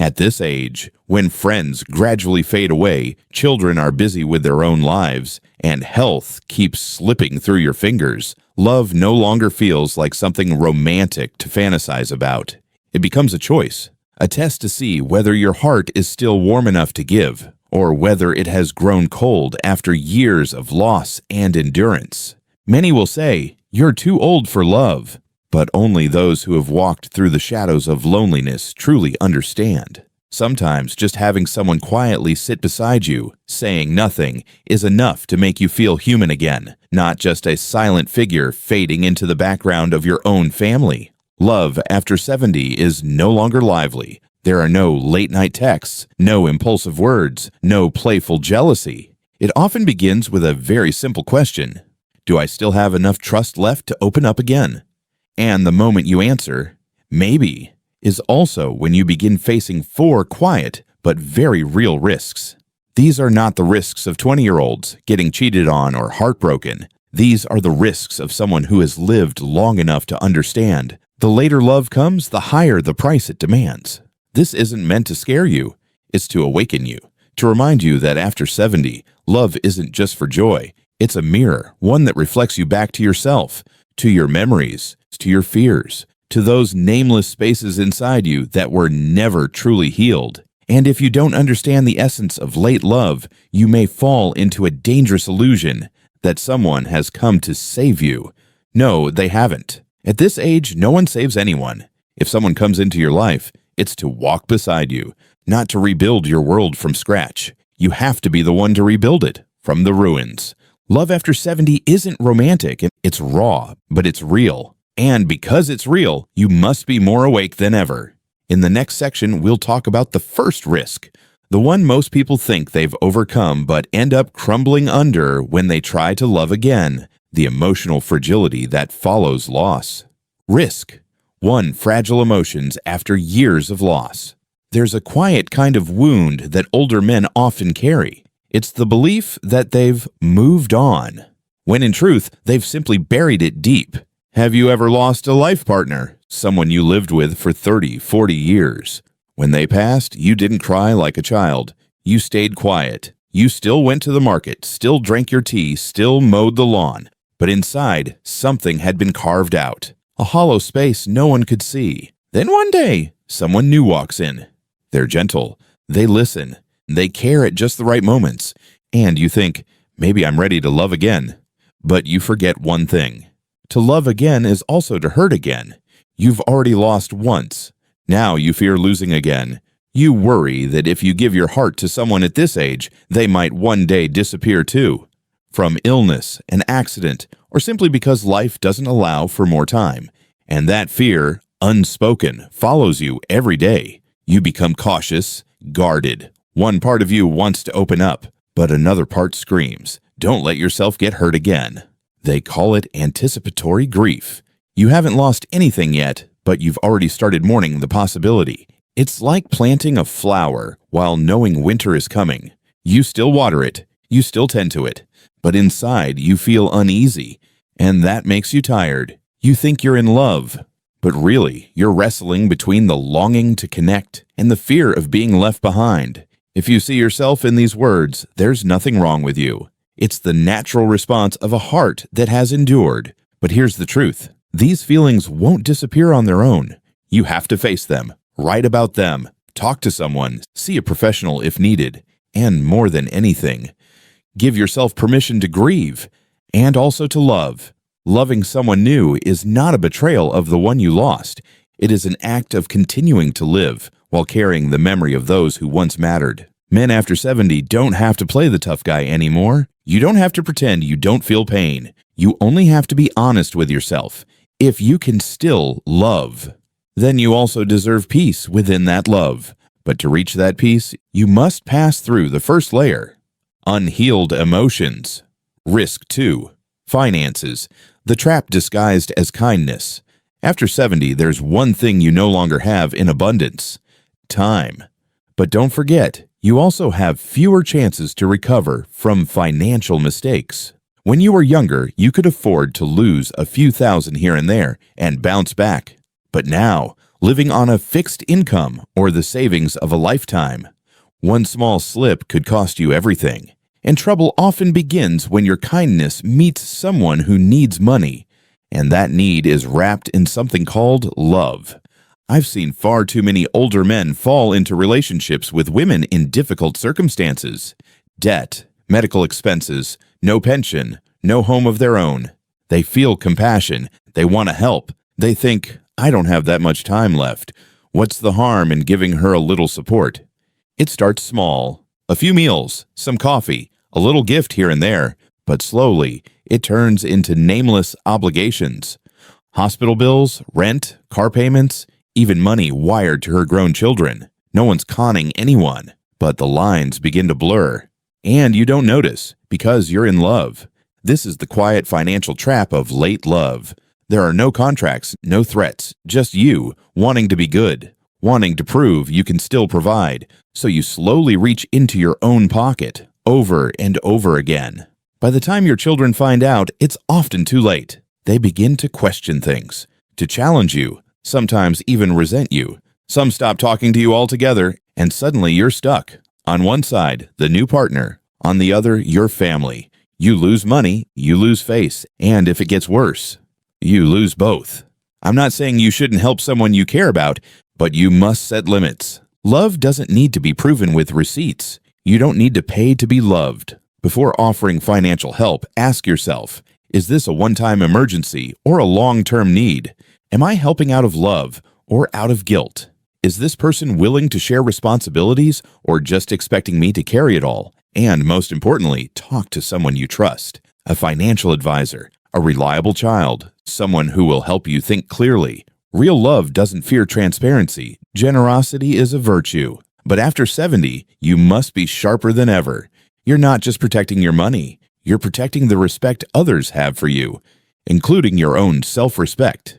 At this age, when friends gradually fade away, children are busy with their own lives, and health keeps slipping through your fingers, love no longer feels like something romantic to fantasize about. It becomes a choice, a test to see whether your heart is still warm enough to give, or whether it has grown cold after years of loss and endurance. Many will say, "You're too old for love," but only those who have walked through the shadows of loneliness truly understand. Sometimes just having someone quietly sit beside you, saying nothing, is enough to make you feel human again, not just a silent figure fading into the background of your own family. Love after 70 is no longer lively. There are no late-night texts, no impulsive words, no playful jealousy. It often begins with a very simple question: do I still have enough trust left to open up again? And the moment you answer, maybe, is also when you begin facing 4 quiet but very real risks. These are not the risks of 20-year-olds getting cheated on or heartbroken. These are the risks of someone who has lived long enough to understand the later love comes, the higher the price it demands. This isn't meant to scare you. It's to awaken you, to remind you that after 70, love isn't just for joy. It's a mirror, one that reflects you back to yourself, to your memories, to your fears, to those nameless spaces inside you that were never truly healed. And if you don't understand the essence of late love, you may fall into a dangerous illusion that someone has come to save you. No, they haven't. At this age, no one saves anyone. If someone comes into your life, it's to walk beside you, not to rebuild your world from scratch. You have to be the one to rebuild it from the ruins. Love after 70 isn't romantic. It's raw, but it's real. And because it's real, you must be more awake than ever. In the next section, we'll talk about the first risk, the one most people think they've overcome but end up crumbling under when they try to love again, the emotional fragility that follows loss. Risk. 1. Fragile emotions after years of loss. There's a quiet kind of wound that older men often carry. It's the belief that they've moved on, when in truth, they've simply buried it deep. Have you ever lost a life partner, someone you lived with for 30, 40 years? When they passed, you didn't cry like a child. You stayed quiet. You still went to the market, still drank your tea, still mowed the lawn. But inside, something had been carved out, a hollow space no one could see. Then one day, someone new walks in. They're gentle. They listen. They care at just the right moments. And you think, maybe I'm ready to love again. But you forget one thing. To love again is also to hurt again. You've already lost once. Now you fear losing again. You worry that if you give your heart to someone at this age, they might one day disappear too. From illness, an accident, or simply because life doesn't allow for more time. And that fear, unspoken, follows you every day. You become cautious, guarded. One part of you wants to open up, but another part screams, "Don't let yourself get hurt again." They call it anticipatory grief. You haven't lost anything yet, but you've already started mourning the possibility. It's like planting a flower while knowing winter is coming. You still water it, you still tend to it, but inside you feel uneasy, and that makes you tired. You think you're in love, but really you're wrestling between the longing to connect and the fear of being left behind. If you see yourself in these words, there's nothing wrong with you. It's the natural response of a heart that has endured. But here's the truth. These feelings won't disappear on their own. You have to face them, write about them, talk to someone, see a professional if needed, and more than anything, give yourself permission to grieve and also to love. Loving someone new is not a betrayal of the one you lost. It is an act of continuing to live while carrying the memory of those who once mattered. Men after 70 don't have to play the tough guy anymore. You don't have to pretend you don't feel pain. You only have to be honest with yourself. If you can still love, then you also deserve peace within that love. But to reach that peace, you must pass through the first layer. Unhealed emotions. Risk 2. Finances. The trap disguised as kindness. After 70, there's one thing you no longer have in abundance: time. But don't forget, you also have fewer chances to recover from financial mistakes. When you were younger, you could afford to lose a few thousand here and there and bounce back. But now, living on a fixed income or the savings of a lifetime. One small slip could cost you everything, and trouble often begins when your kindness meets someone who needs money, and that need is wrapped in something called love. I've seen far too many older men fall into relationships with women in difficult circumstances. Debt, medical expenses, no pension, no home of their own. They feel compassion. They want to help. They think, I don't have that much time left. What's the harm in giving her a little support? It starts small. A few meals, some coffee, a little gift here and there, but slowly it turns into nameless obligations. Hospital bills, rent, car payments, even money wired to her grown children. No one's conning anyone, but the lines begin to blur. And you don't notice, because you're in love. This is the quiet financial trap of late love. There are no contracts, no threats, just you wanting to be good, wanting to prove you can still provide, so you slowly reach into your own pocket, over and over again. By the time your children find out, it's often too late. They begin to question things, to challenge you, sometimes even resent you. Some stop talking to you altogether, and suddenly you're stuck. On one side, the new partner. On the other, your family. You lose money, you lose face, and if it gets worse, you lose both. I'm not saying you shouldn't help someone you care about, but you must set limits. Love doesn't need to be proven with receipts. You don't need to pay to be loved. Before offering financial help, ask yourself, is this a one-time emergency or a long-term need? Am I helping out of love or out of guilt? Is this person willing to share responsibilities or just expecting me to carry it all? And most importantly, talk to someone you trust, a financial advisor, a reliable child, someone who will help you think clearly. Real love doesn't fear transparency. Generosity is a virtue. But after 70, you must be sharper than ever. You're not just protecting your money. You're protecting the respect others have for you, including your own self-respect.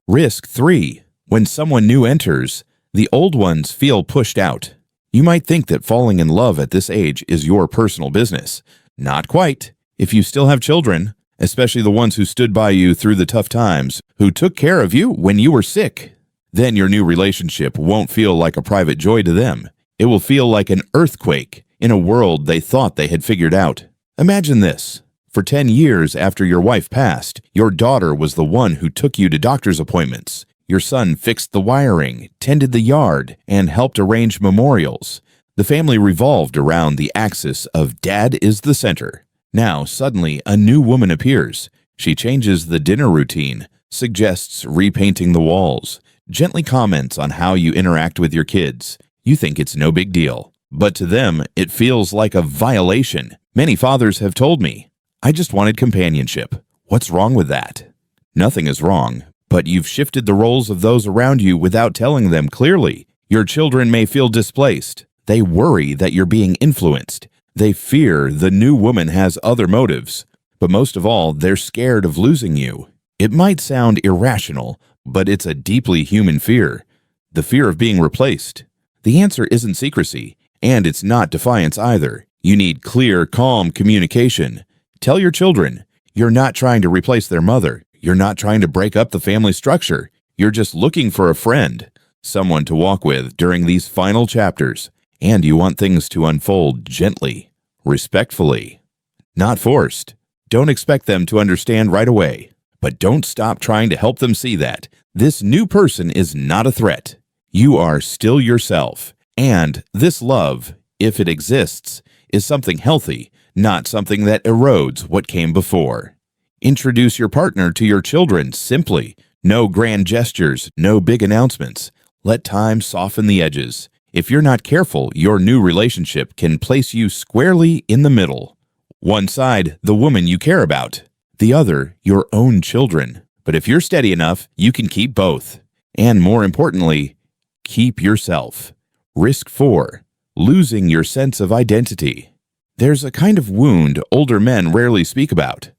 Risk 3. When someone new enters, the old ones feel pushed out. You might think that falling in love at this age is your personal business. Not quite. If you still have children, especially the ones who stood by you through the tough times, who took care of you when you were sick, then your new relationship won't feel like a private joy to them. It will feel like an earthquake in a world they thought they had figured out. Imagine this. For 10 years after your wife passed, your daughter was the one who took you to doctor's appointments. Your son fixed the wiring, tended the yard, and helped arrange memorials. The family revolved around the axis of Dad is the center. Now, suddenly, a new woman appears. She changes the dinner routine, suggests repainting the walls, gently comments on how you interact with your kids. You think it's no big deal, but to them, it feels like a violation. Many fathers have told me, I just wanted companionship. What's wrong with that? Nothing is wrong, but you've shifted the roles of those around you without telling them clearly. Your children may feel displaced. They worry that you're being influenced. They fear the new woman has other motives. But most of all, they're scared of losing you. It might sound irrational, but it's a deeply human fear. The fear of being replaced. The answer isn't secrecy, and it's not defiance either. You need clear, calm communication. Tell your children, you're not trying to replace their mother. You're not trying to break up the family structure. You're just looking for a friend, someone to walk with during these final chapters. And you want things to unfold gently, respectfully, not forced. Don't expect them to understand right away, but don't stop trying to help them see that this new person is not a threat. You are still yourself, and this love, if it exists, is something healthy, not something that erodes what came before. Introduce your partner to your children simply. No grand gestures, no big announcements. Let time soften the edges. If you're not careful, your new relationship can place you squarely in the middle. One side, the woman you care about. The other, your own children. But if you're steady enough, you can keep both. And more importantly, keep yourself. Risk 4. Losing your sense of identity. There's a kind of wound older men rarely speak about.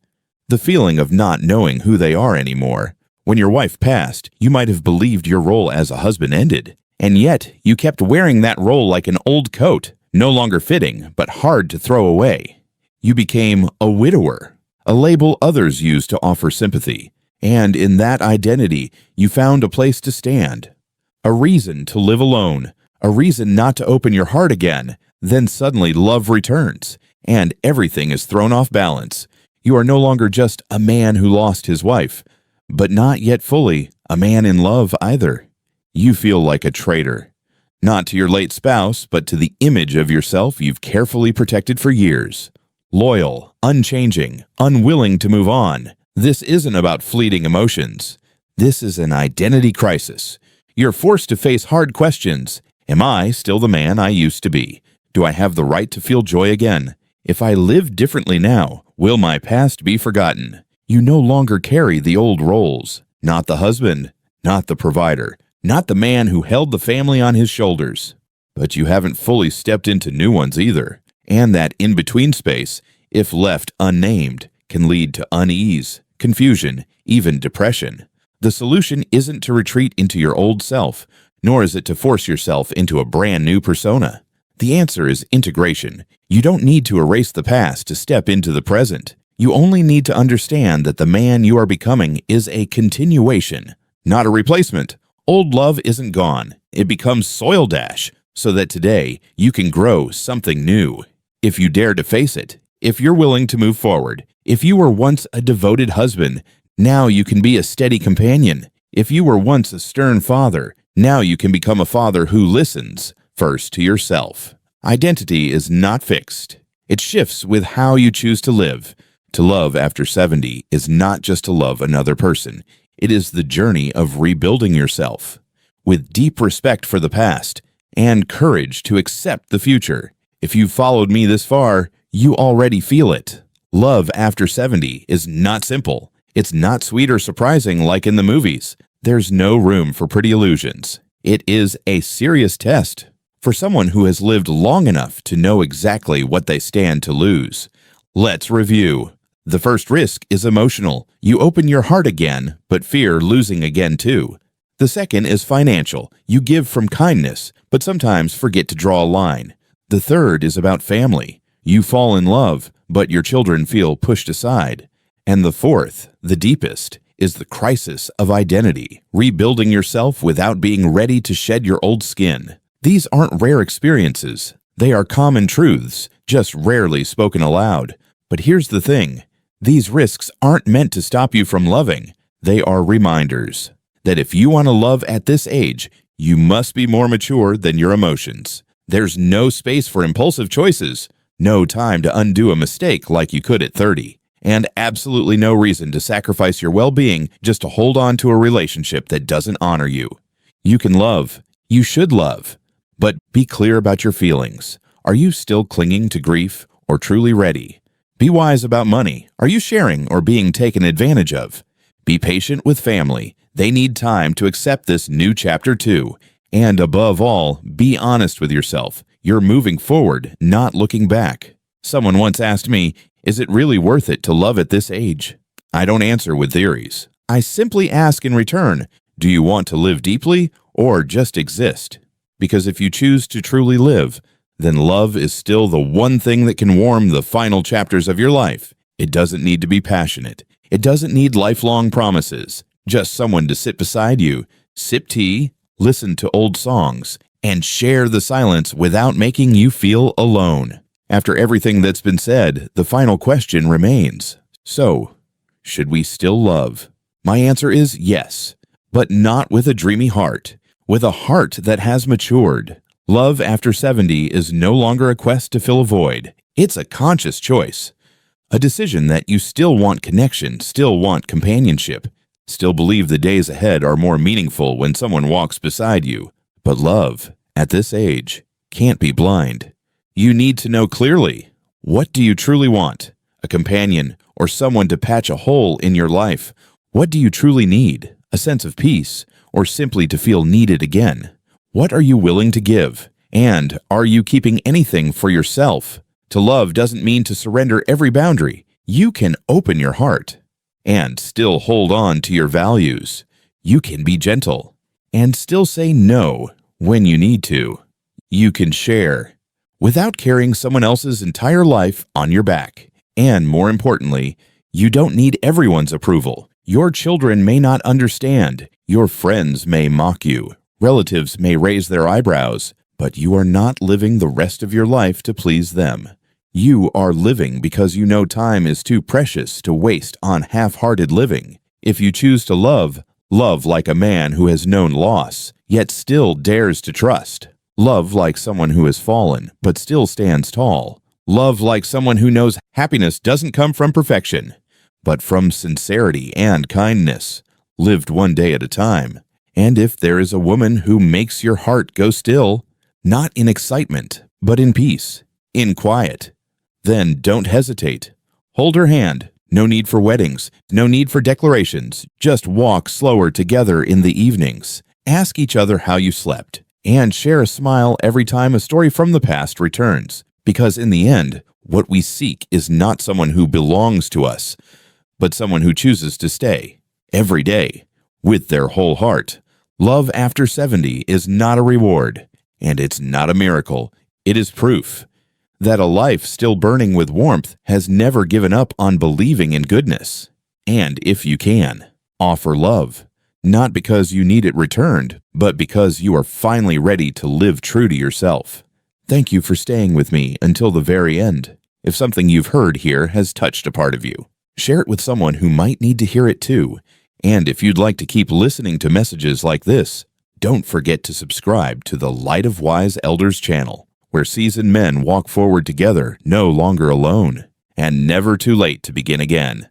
The feeling of not knowing who they are anymore. When your wife passed, you might have believed your role as a husband ended. And yet, you kept wearing that role like an old coat, no longer fitting, but hard to throw away. You became a widower, a label others use to offer sympathy. And in that identity, you found a place to stand. A reason to live alone. A reason not to open your heart again. Then suddenly love returns, and everything is thrown off balance. You are no longer just a man who lost his wife, but not yet fully a man in love either. You feel like a traitor. Not to your late spouse, but to the image of yourself you've carefully protected for years. Loyal, unchanging, unwilling to move on. This isn't about fleeting emotions. This is an identity crisis. You're forced to face hard questions. Am I still the man I used to be? Do I have the right to feel joy again? If I live differently now, will my past be forgotten? You no longer carry the old roles. Not the husband, not the provider, not the man who held the family on his shoulders. But you haven't fully stepped into new ones either. And that in-between space, if left unnamed, can lead to unease, confusion, even depression. The solution isn't to retreat into your old self, nor is it to force yourself into a brand new persona. The answer is integration. You don't need to erase the past to step into the present. You only need to understand that the man you are becoming is a continuation, not a replacement. Old love isn't gone. It becomes soil dash, so that today you can grow something new. If you dare to face it, if you're willing to move forward, if you were once a devoted husband, now you can be a steady companion. If you were once a stern father, now you can become a father who listens first to yourself. Identity is not fixed. It shifts with how you choose to live. To love after 70 is not just to love another person. It is the journey of rebuilding yourself with deep respect for the past and courage to accept the future. If you've followed me this far, you already feel it. Love after 70 is not simple. It's not sweet or surprising like in the movies. There's no room for pretty illusions. It is a serious test for someone who has lived long enough to know exactly what they stand to lose. Let's review. The first risk is emotional. You open your heart again, but fear losing again too. The second is financial. You give from kindness, but sometimes forget to draw a line. The third is about family. You fall in love, but your children feel pushed aside. And the fourth, the deepest, is the crisis of identity, rebuilding yourself without being ready to shed your old skin. These aren't rare experiences. They are common truths, just rarely spoken aloud. But here's the thing. These risks aren't meant to stop you from loving. They are reminders that if you want to love at this age, you must be more mature than your emotions. There's no space for impulsive choices, no time to undo a mistake like you could at 30, and absolutely no reason to sacrifice your well-being just to hold on to a relationship that doesn't honor you. You can love. You should love. But be clear about your feelings. Are you still clinging to grief or truly ready? Be wise about money. Are you sharing or being taken advantage of? Be patient with family. They need time to accept this new chapter too. And above all, be honest with yourself. You're moving forward, not looking back. Someone once asked me, is it really worth it to love at this age? I don't answer with theories. I simply ask in return, do you want to live deeply or just exist? Because if you choose to truly live, then love is still the one thing that can warm the final chapters of your life. It doesn't need to be passionate. It doesn't need lifelong promises. Just someone to sit beside you, sip tea, listen to old songs, and share the silence without making you feel alone. After everything that's been said, the final question remains. So, should we still love? My answer is yes, but not with a dreamy heart, with a heart that has matured. Love after 70 is no longer a quest to fill a void. It's a conscious choice. A decision that you still want connection, still want companionship, still believe the days ahead are more meaningful when someone walks beside you. But love, at this age, can't be blind. You need to know clearly, what do you truly want? A companion or someone to patch a hole in your life? What do you truly need? A sense of peace or simply to feel needed again? What are you willing to give? And are you keeping anything for yourself? To love doesn't mean to surrender every boundary. You can open your heart and still hold on to your values. You can be gentle and still say no when you need to. You can share without carrying someone else's entire life on your back. And more importantly, you don't need everyone's approval. Your children may not understand. Your friends may mock you. Relatives may raise their eyebrows. But you are not living the rest of your life to please them. You are living because you know time is too precious to waste on half-hearted living. If you choose to love, love like a man who has known loss, yet still dares to trust. Love like someone who has fallen, but still stands tall. Love like someone who knows happiness doesn't come from perfection, but from sincerity and kindness, lived one day at a time. And if there is a woman who makes your heart go still, not in excitement, but in peace, in quiet, then don't hesitate. Hold her hand. No need for weddings, no need for declarations. Just walk slower together in the evenings. Ask each other how you slept, and share a smile every time a story from the past returns. Because in the end, what we seek is not someone who belongs to us, but someone who chooses to stay, every day, with their whole heart. Love after 70 is not a reward, and it's not a miracle. It is proof that a life still burning with warmth has never given up on believing in goodness. And if you can, offer love, not because you need it returned, but because you are finally ready to live true to yourself. Thank you for staying with me until the very end. If something you've heard here has touched a part of you, share it with someone who might need to hear it too. And if you'd like to keep listening to messages like this, don't forget to subscribe to the Light of Wise Elders channel, where seasoned men walk forward together, no longer alone, and never too late to begin again.